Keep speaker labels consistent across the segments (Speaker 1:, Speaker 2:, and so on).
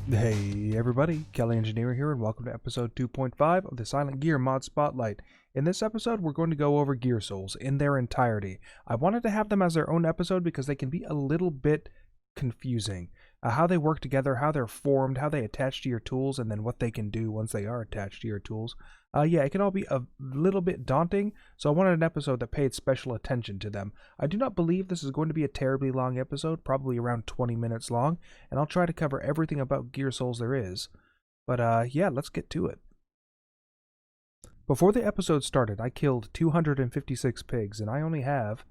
Speaker 1: Hey everybody, Kelly Engineer here, and welcome to episode 2.5 of the Silent Gear Mod Spotlight. In this episode, we're going to go over Gear Souls in their entirety. I wanted to have them as their own episode because they can be a little bit confusing. How they work together, how they're formed, how they attach to your tools, and then what they can do once they are attached to your tools. Yeah, it can all be a little bit daunting, so I wanted an episode that paid special attention to them. I do not believe this is going to be a terribly long episode, probably around 20 minutes long, and I'll try to cover everything about Gear Souls there is. But yeah, let's get to it. Before the episode started, I killed 256 pigs, and I only have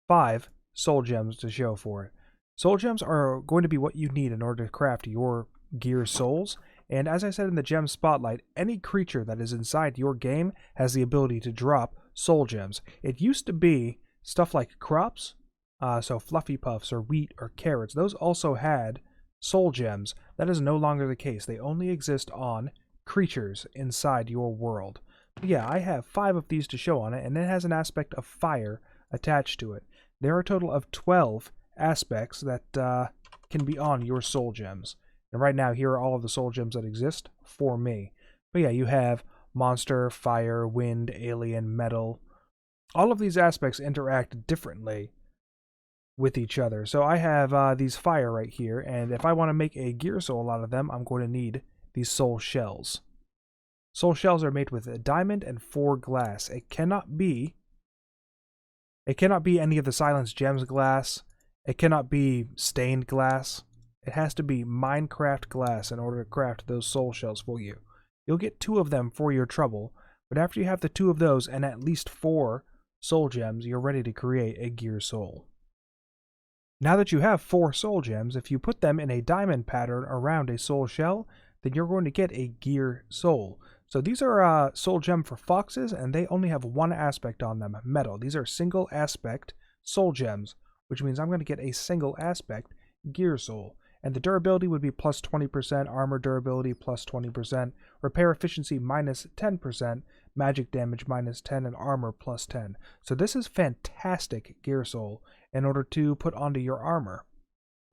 Speaker 1: 5 soul gems to show for it. Soul gems are going to be what you need in order to craft your Gear Souls, and as I said in the gem spotlight, any creature that is inside your game has the ability to drop soul gems. It used to be stuff like crops, so fluffy puffs or wheat or carrots. Those also had soul gems. That is no longer the case. They only exist on creatures inside your world. But yeah, I have 5 of these to show on it, and it has an aspect of fire attached to it. There are a total of 12 aspects that can be on your soul gems. And right now, here are all of the soul gems that exist for me. But yeah, you have monster, fire, wind, alien, metal. All of these aspects interact differently with each other. So I have these fire right here, and if I want to make a gear soul out of them, I'm going to need these soul shells. Soul shells are made with a diamond and 4 glass. It cannot be any of the silenced gems glass. It cannot be stained glass. It has to be Minecraft glass in order to craft those soul shells for you. You'll get 2 of them for your trouble, but after you have the 2 of those and at least 4 soul gems, you're ready to create a gear soul. Now that you have 4 soul gems, if you put them in a diamond pattern around a soul shell, then you're going to get a gear soul. So these are soul gem for foxes, and they only have 1 aspect on them, metal. These are single aspect soul gems, which means I'm going to get a single aspect gear soul. And the durability would be plus 20%, armor durability plus 20%, repair efficiency minus 10%, magic damage minus 10, and armor plus 10. So this is fantastic gear soul in order to put onto your armor.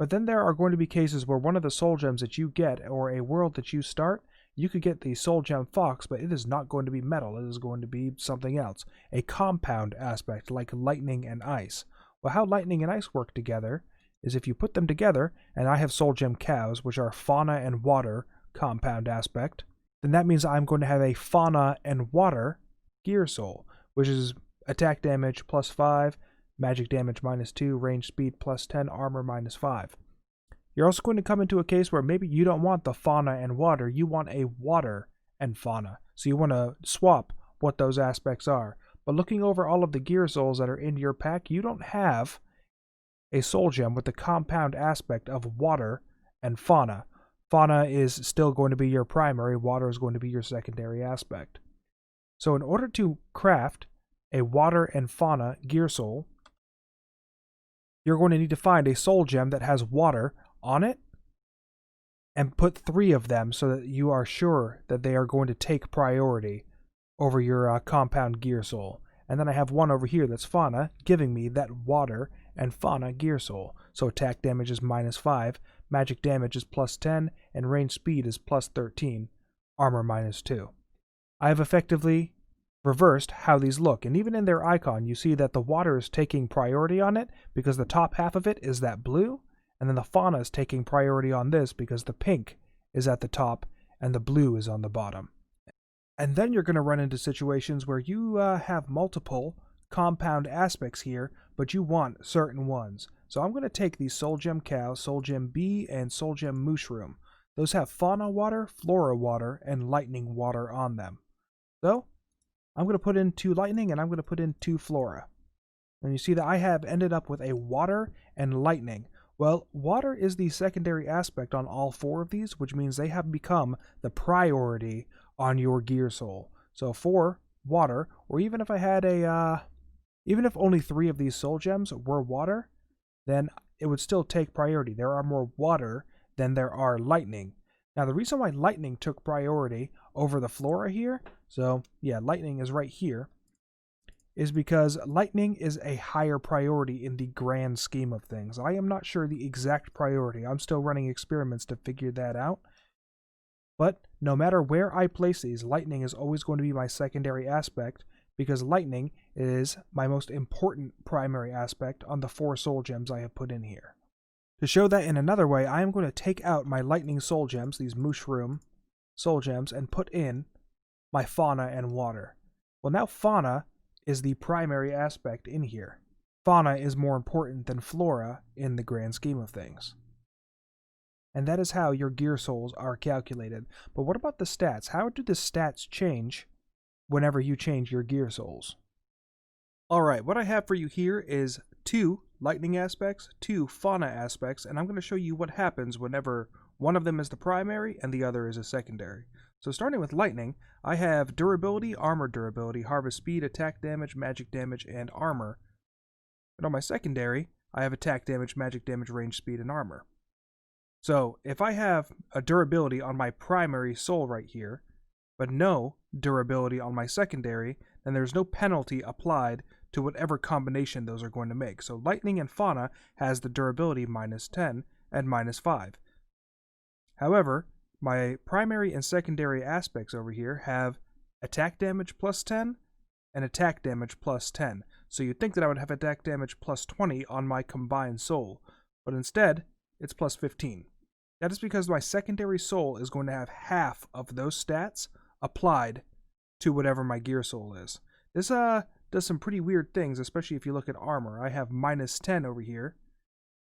Speaker 1: But then there are going to be cases where one of the soul gems that you get, or a world that you start, you could get the soul gem fox, but it is not going to be metal. It is going to be something else, a compound aspect like lightning and ice. Well, how lightning and ice work together is if you put them together, and I have soul gem cows, which are fauna and water compound aspect, then that means I'm going to have a fauna and water gear soul, which is attack damage plus 5, magic damage minus 2, range speed plus 10, armor minus 5. You're also going to come into a case where maybe you don't want the fauna and water, you want a water and fauna. So you want to swap what those aspects are. But looking over all of the gear souls that are in your pack, you don't have a soul gem with the compound aspect of water and fauna. Fauna is still going to be your primary, water is going to be your secondary aspect. So in order to craft a water and fauna gear soul, you're going to need to find a soul gem that has water on it and put 3 of them so that you are sure that they are going to take priority over your compound gear soul. And then I have 1 over here that's fauna, giving me that water and fauna gear soul. So attack damage is minus 5, magic damage is plus 10, and range speed is plus 13, armor minus 2. I have effectively reversed how these look, and even in their icon you see that the water is taking priority on it because the top half of it is that blue, and then the fauna is taking priority on this because the pink is at the top and the blue is on the bottom. And then you're going to run into situations where you have multiple compound aspects here, but you want certain ones. So I'm going to take these soul gem cow, soul gem bee, and soul gem mushroom. Those have fauna water, flora water, and lightning water on them. So I'm going to put in 2 lightning and I'm going to put in 2 flora. And you see that I have ended up with a water and lightning. Well, water is the secondary aspect on all 4 of these, which means they have become the priority on your gear soul. So for water, or even if I had even if only 3 of these soul gems were water, then it would still take priority. There are more water than there are lightning. Now the reason why lightning took priority over the flora here, so yeah, lightning is right here, is because lightning is a higher priority in the grand scheme of things. I am not sure the exact priority. I'm still running experiments to figure that out. But no matter where I place these, lightning is always going to be my secondary aspect, because lightning is my most important primary aspect on the 4 soul gems I have put in here. To show that in another way, I am going to take out my lightning soul gems, these mushroom soul gems, and put in my fauna and water. Well, now fauna is the primary aspect in here. Fauna is more important than flora in the grand scheme of things. And that is how your gear souls are calculated. But what about the stats? How do the stats change whenever you change your gear souls? Alright, what I have for you here is 2 lightning aspects, 2 fauna aspects, and I'm going to show you what happens whenever one of them is the primary and the other is a secondary. So starting with lightning, I have durability, armor durability, harvest speed, attack damage, magic damage, and armor. And on my secondary, I have attack damage, magic damage, range speed, and armor. So if I have a durability on my primary soul right here, but no durability on my secondary, then there's no penalty applied to whatever combination those are going to make. So lightning and fauna has the durability -10 and -5. However, my primary and secondary aspects over here have attack damage +10 and attack damage +10. So you'd think that I would have attack damage +20 on my combined soul, but instead it's +15. That is because my secondary soul is going to have half of those stats applied to whatever my gear soul is. This does some pretty weird things, especially if you look at armor. I have -10 over here,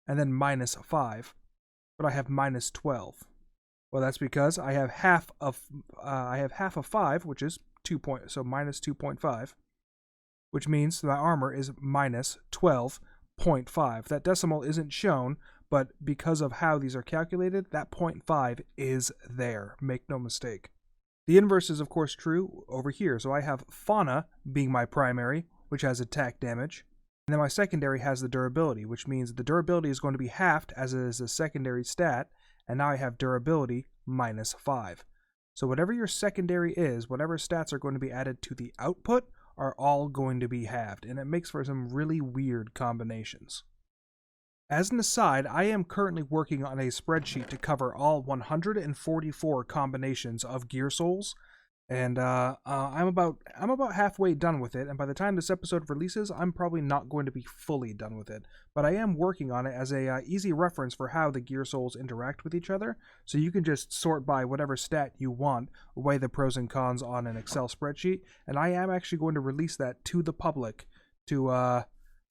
Speaker 1: and then -5, but I have -12. Well, that's because I have half of 5, which is 2 so -2.5, which means my armor is -12.5. That decimal isn't shown, but because of how these are calculated, that 0.5 is there. Make no mistake. The inverse is of course true over here. So I have fauna being my primary, which has attack damage, and then my secondary has the durability, which means the durability is going to be halved as it is a secondary stat, and now I have durability -5. So whatever your secondary is, whatever stats are going to be added to the output are all going to be halved, and it makes for some really weird combinations. As an aside, I am currently working on a spreadsheet to cover all 144 combinations of gear souls, and I'm about halfway done with it, and by the time this episode releases, I'm probably not going to be fully done with it. But I am working on it as a easy reference for how the gear souls interact with each other, so you can just sort by whatever stat you want, weigh the pros and cons on an Excel spreadsheet, and I am actually going to release that to the public to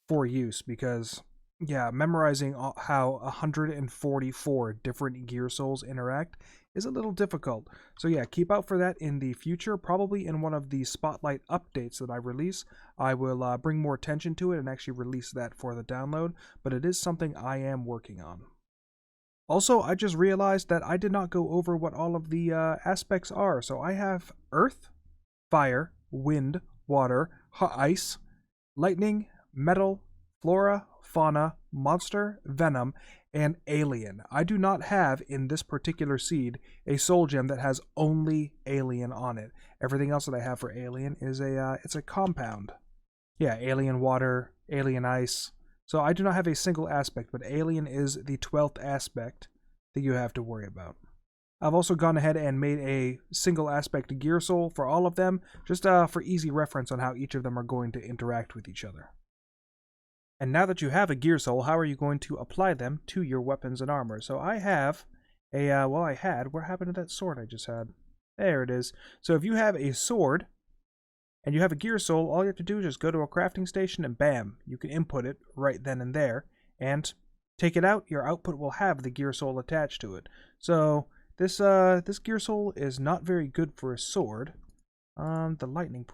Speaker 1: for use, because yeah, memorizing how 144 different gear souls interact is a little difficult. So yeah, keep out for that in the future. Probably in one of the spotlight updates that I release, I will bring more attention to it and actually release that for the download, but it is something I am working on. Also, I just realized that I did not go over what all of the aspects are. So I have earth, fire, wind, water, ice, lightning, metal, flora, fauna, monster, venom, and alien. I do not have in this particular seed a soul gem that has only alien on it. Everything else that I have for alien is it's a compound. Yeah, alien water, alien ice. So I do not have a single aspect, but alien is the 12th aspect that you have to worry about. I've also gone ahead and made a single aspect gear soul for all of them, just for easy reference on how each of them are going to interact with each other. And now that you have a gear soul, how are you going to apply them to your weapons and armor? So I have a, what happened to that sword I just had? There it is. So if you have a sword, and you have a gear soul, all you have to do is just go to a crafting station and bam, you can input it right then and there, and take it out, your output will have the gear soul attached to it. So this gear soul is not very good for a sword. The lightning...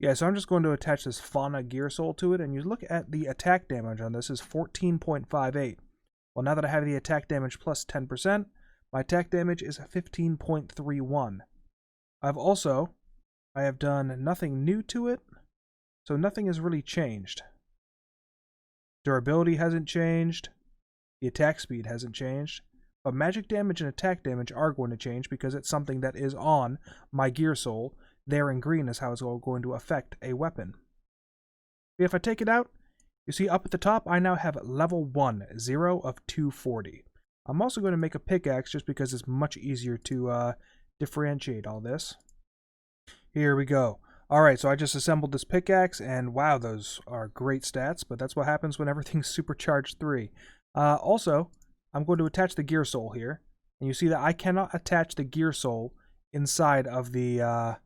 Speaker 1: Yeah, so I'm just going to attach this fauna gear soul to it, and you look at the attack damage on this is 14.58. Well, now that I have the attack damage plus 10%, my attack damage is 15.31. I have done nothing new to it, so nothing has really changed. Durability hasn't changed, the attack speed hasn't changed, but magic damage and attack damage are going to change because it's something that is on my gear soul. There in green is how it's all going to affect a weapon. If I take it out, you see up at the top I now have level 1, 0 of 240. I'm also going to make a pickaxe just because it's much easier to differentiate all this. Here we go. Alright, so I just assembled this pickaxe, and wow, those are great stats, but that's what happens when everything's supercharged 3. Also, I'm going to attach the gear soul here, and you see that I cannot attach the gear soul inside of the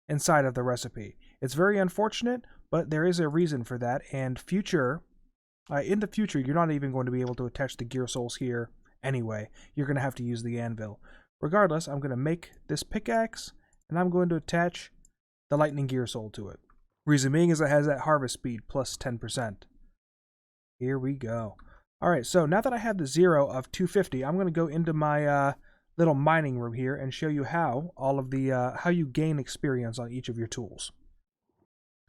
Speaker 1: recipe. It's very unfortunate, but there is a reason for that, and in the future, you're not even going to be able to attach the gear souls here anyway. You're going to have to use the anvil. Regardless, I'm going to make this pickaxe, and I'm going to attach the lightning gear soul to it. Reason being is it has that harvest speed plus 10%. Here we go. Alright, so now that I have the 0 of 250, I'm going to go into my little mining room here and show you how how you gain experience on each of your tools.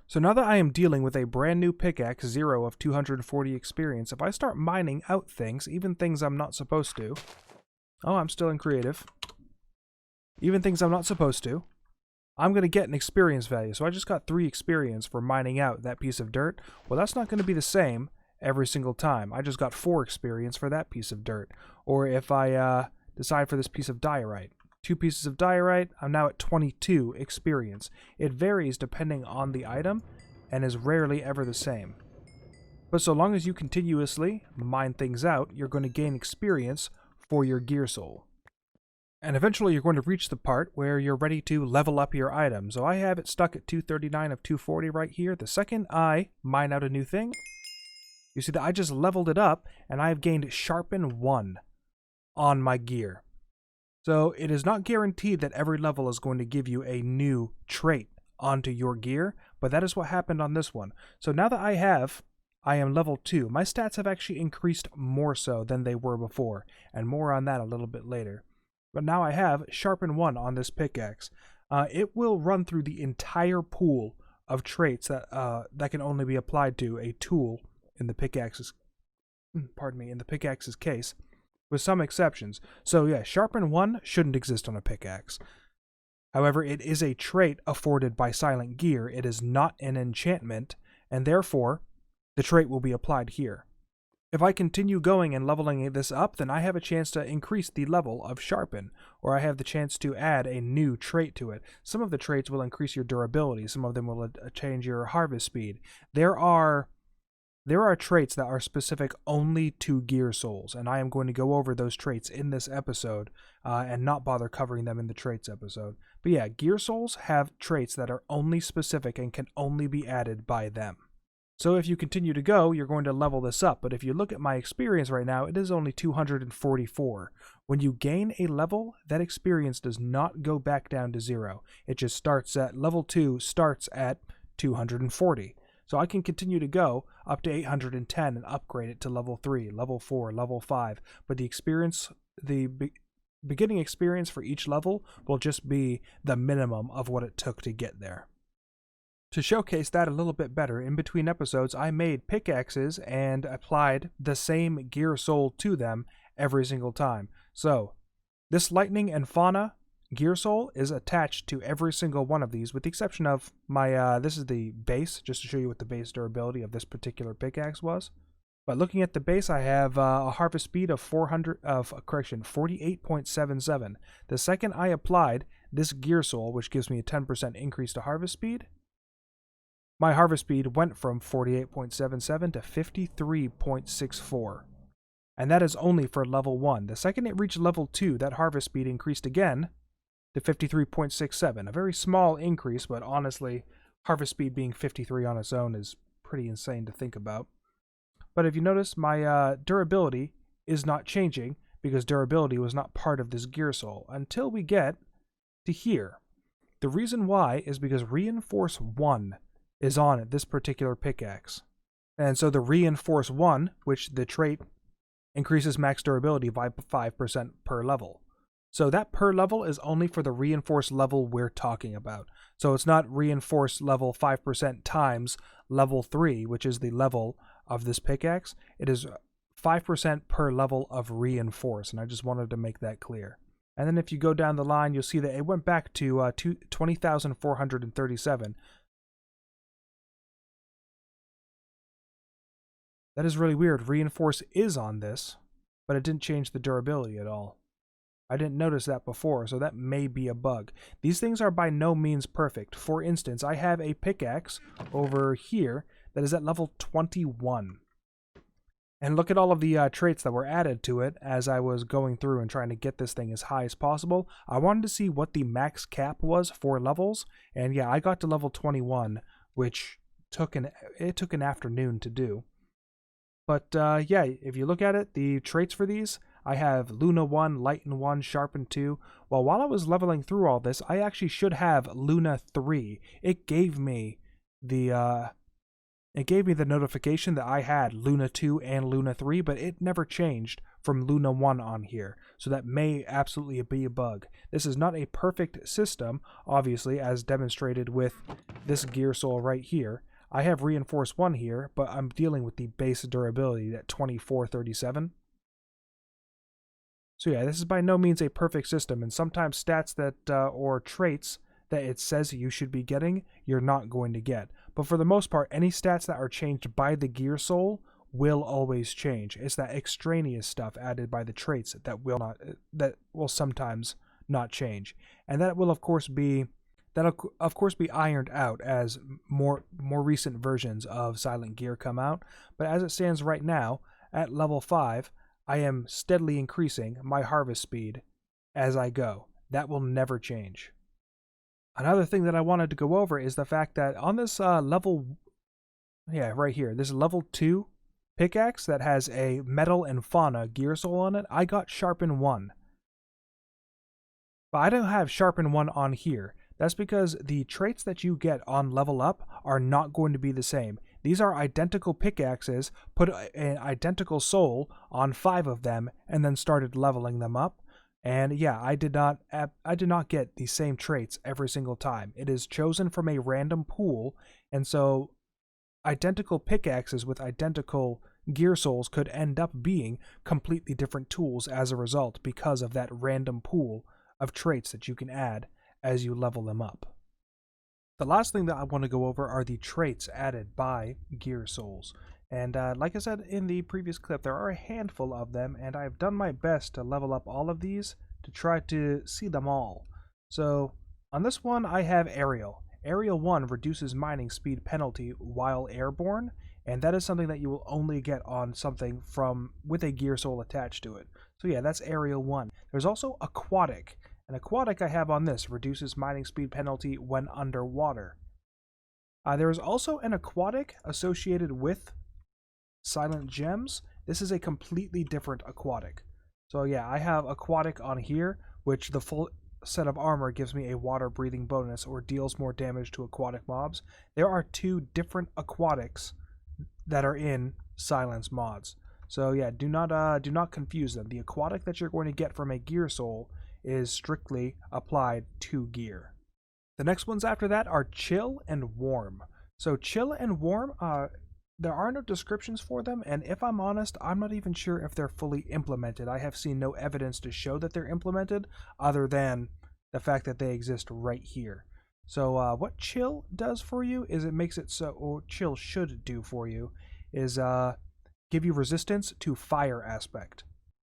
Speaker 1: So now that I am dealing with a brand new pickaxe, 0 of 240 experience, if I start mining out things, even things I'm not supposed to... Oh, I'm still in creative. Even things I'm not supposed to, I'm going to get an experience value. So I just got 3 experience for mining out that piece of dirt. Well, that's not going to be the same every single time. I just got 4 experience for that piece of dirt. Or if I decide for this piece of diorite. 2 pieces of diorite, I'm now at 22 experience. It varies depending on the item and is rarely ever the same. But so long as you continuously mine things out, you're going to gain experience for your gear soul. And eventually you're going to reach the part where you're ready to level up your item. So I have it stuck at 239 of 240 right here. The second I mine out a new thing, you see that I just leveled it up and I've gained Sharpen 1 on my gear. So it is not guaranteed that every level is going to give you a new trait onto your gear, but that is what happened on this one. So now that I am level 2, my stats have actually increased more so than they were before, and more on that a little bit later. But now I have Sharpen 1 on this pickaxe. It will run through the entire pool of traits that can only be applied to a tool in the pickaxe's case, with some exceptions. So yeah, Sharpen 1 shouldn't exist on a pickaxe. However, it is a trait afforded by Silent Gear. It is not an enchantment, and therefore the trait will be applied here. If I continue going and leveling this up, then I have a chance to increase the level of Sharpen, or I have the chance to add a new trait to it. Some of the traits will increase your durability, some of them will change your harvest speed. There are traits that are specific only to gear souls, and I am going to go over those traits in this episode and not bother covering them in the traits episode. But yeah, gear souls have traits that are only specific and can only be added by them. So if you continue to go, you're going to level this up, but if you look at my experience right now, it is only 244. When you gain a level, that experience does not go back down to 0. It just starts at level 2, starts at 240. So I can continue to go up to 810 and upgrade it to level 3, level 4, level 5, but the beginning experience for each level will just be the minimum of what it took to get there. To showcase that a little bit better, in between episodes, I made pickaxes and applied the same gear soul to them every single time. So, this lightning and fauna gear soul is attached to every single one of these, with the exception of my, this is the base, just to show you what the base durability of this particular pickaxe was. But looking at the base, I have a harvest speed of 48.77. The second I applied this gear soul, which gives me a 10% increase to harvest speed, my harvest speed went from 48.77 to 53.64. And that is only for level 1. The second it reached level 2, that harvest speed increased again to 53.67. A very small increase, but honestly, harvest speed being 53 on its own is pretty insane to think about. But if you notice, my durability is not changing because durability was not part of this gear soul until we get to here. The reason why is because Reinforce 1 is on this particular pickaxe. And so the Reinforce 1, which the trait increases max durability by 5% per level. So that per level is only for the Reinforce level we're talking about. So it's not Reinforce level 5% times level 3, which is the level of this pickaxe. It is 5% per level of Reinforce, and I just wanted to make that clear. And then if you go down the line, you'll see that it went back to 20,437. That is really weird. Reinforce is on this, but it didn't change the durability at all. I didn't notice that before, so that may be a bug. These things are by no means perfect. For instance, I have a pickaxe over here that is at level 21. And look at all of the traits that were added to it as I was going through and trying to get this thing as high as possible. I wanted to see what the max cap was for levels, and yeah, I got to level 21, which took an afternoon to do. But yeah, if you look at it, the traits for these, I have Luna 1, Lighten 1, Sharpen 2. Well, while I was leveling through all this, I actually should have Luna 3. It gave me the notification that I had Luna 2 and Luna 3, but it never changed from Luna 1 on here. So that may absolutely be a bug. This is not a perfect system, obviously, as demonstrated with this gear soul right here. I have Reinforce 1 here, but I'm dealing with the base durability at 2437. So yeah, this is by no means a perfect system, and sometimes stats that, or traits that it says you should be getting, you're not going to get. But for the most part, any stats that are changed by the gear soul will always change. It's that extraneous stuff added by the traits that will sometimes not change. And that will of course be ironed out as more recent versions of Silent Gear come out. But as it stands right now, at level 5, I am steadily increasing my harvest speed as I go. That will never change. Another thing that I wanted to go over is the fact that on this right here, this level 2 pickaxe that has a metal and fauna gear soul on it, I got Sharpen 1. But I don't have Sharpen 1 on here. That's because the traits that you get on level up are not going to be the same. These are identical pickaxes, put an identical soul on 5 of them, and then started leveling them up. And yeah, I did not get the same traits every single time. It is chosen from a random pool, and so identical pickaxes with identical gear souls could end up being completely different tools as a result because of that random pool of traits that you can add as you level them up. The last thing that I want to go over are the traits added by gear souls. And like I said in the previous clip, there are a handful of them, and I've done my best to level up all of these to try to see them all. So on this one, I have Aerial. Aerial 1 reduces mining speed penalty while airborne, and that is something that you will only get on something with a gear soul attached to it. So yeah, that's Aerial 1. There's also Aquatic. An Aquatic I have on this reduces mining speed penalty when underwater. There is also an Aquatic associated with Silent Gems. This is a completely different Aquatic. So yeah, I have Aquatic on here, which the full set of armor gives me a water breathing bonus or deals more damage to aquatic mobs. There are 2 different Aquatics that are in Silence mods. So yeah, do not confuse them. The Aquatic that you're going to get from a gear soul is strictly applied to gear. The next ones after that are Chill and Warm. So Chill and Warm, there are no descriptions for them, and if I'm honest, I'm not even sure if they're fully implemented. I have seen no evidence to show that they're implemented other than the fact that they exist right here. So what Chill does for you is it makes it so, or Chill should do for you, is give you resistance to fire aspect.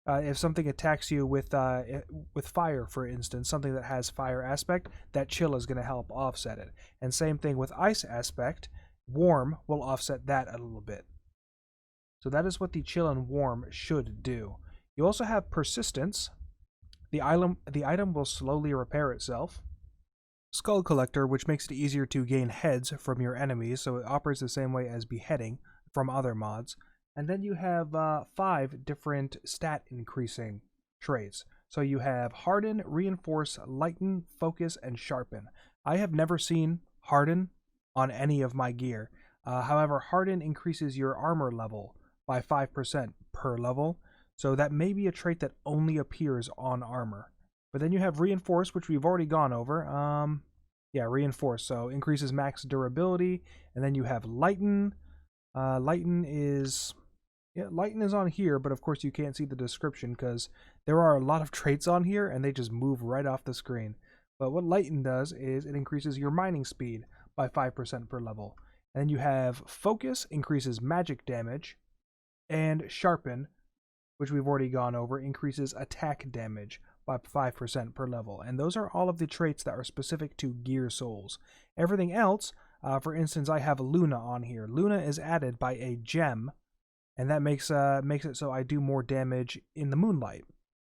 Speaker 1: If something attacks you with fire, for instance, something that has fire aspect, that Chill is going to help offset it. And same thing with ice aspect, Warm will offset that a little bit. So that is what the Chill and Warm should do. You also have Persistence. The item will slowly repair itself. Skull Collector, which makes it easier to gain heads from your enemies, so it operates the same way as Beheading from other mods. And then you have 5 different stat increasing traits. So you have Harden, Reinforce, Lighten, Focus, and Sharpen. I have never seen Harden on any of my gear. However, Harden increases your armor level by 5% per level. So that may be a trait that only appears on armor. But then you have Reinforce, which we've already gone over. Reinforce, so increases max durability. And then you have Lighten. Lighten is on here, but of course you can't see the description because there are a lot of traits on here and they just move right off the screen. But what Lighten does is it increases your mining speed by 5% per level. And then you have Focus, increases magic damage, and Sharpen which we've already gone over, increases attack damage by 5% per level. And those are all of the traits that are specific to gear souls. Everything else, for instance, I have Luna on here. Luna is added by a gem, and that makes it so I do more damage in the moonlight.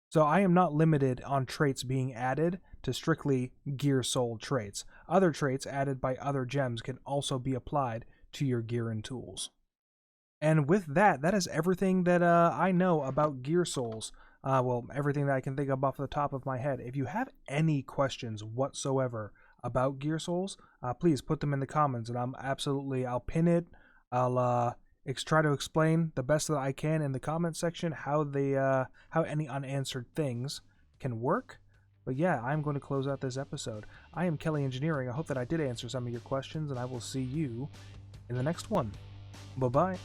Speaker 1: So I am not limited on traits being added to strictly gear soul traits. Other traits added by other gems can also be applied to your gear and tools. And with that, that is everything that I know about gear souls. Well, everything that I can think of off the top of my head. If you have any questions whatsoever about gear souls, please put them in the comments, and I'll pin it. I'll try to explain the best that I can in the comment section how any unanswered things can work. But yeah, I'm going to close out this episode. I am Kelly Engineering. I hope that I did answer some of your questions, and I will see you in the next one. Bye-bye.